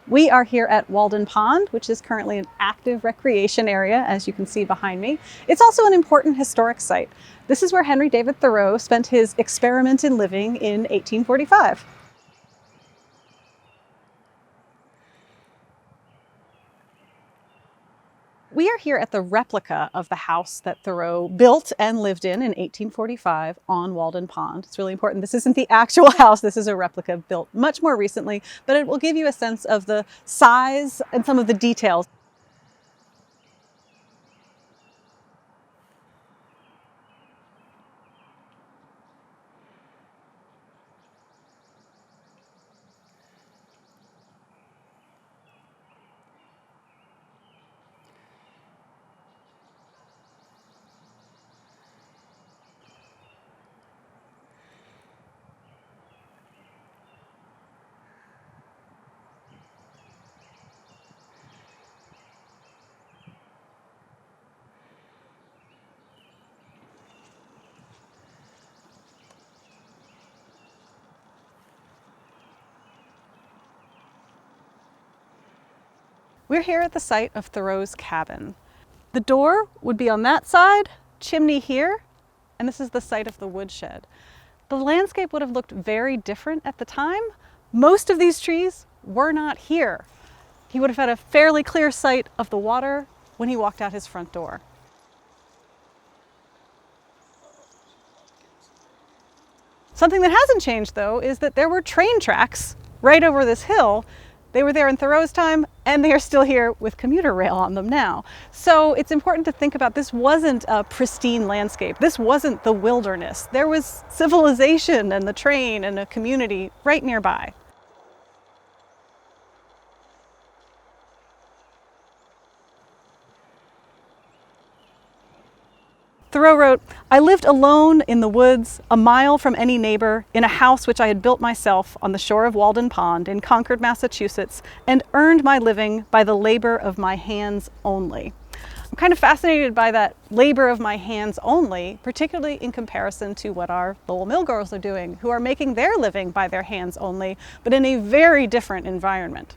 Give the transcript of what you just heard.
We are here at Walden Pond, which is currently an active recreation area, as you can see behind me. It's also an important historic site. This is where Henry David Thoreau spent his experiment in living in 1845. We are here at the replica of the house that Thoreau built and lived in 1845 on Walden Pond. It's really important. This isn't the actual house. This is a replica built much more recently, but it will give you a sense of the size and some of the details. We're here at the site of Thoreau's cabin. The door would be on that side, chimney here, and this is the site of the woodshed. The landscape would have looked very different at the time. Most of these trees were not here. He would have had a fairly clear sight of the water when he walked out his front door. Something that hasn't changed, though, is that there were train tracks right over this hill. They were there in Thoreau's time, and they are still here with commuter rail on them now. So it's important to think about this wasn't a pristine landscape. This wasn't the wilderness. There was civilization and the train and a community right nearby. Thoreau wrote, "I lived alone in the woods, a mile from any neighbor, in a house which I had built myself on the shore of Walden Pond in Concord, Massachusetts, and earned my living by the labor of my hands only." I'm kind of fascinated by that labor of my hands only, particularly in comparison to what our Lowell mill girls are doing, who are making their living by their hands only, but in a very different environment.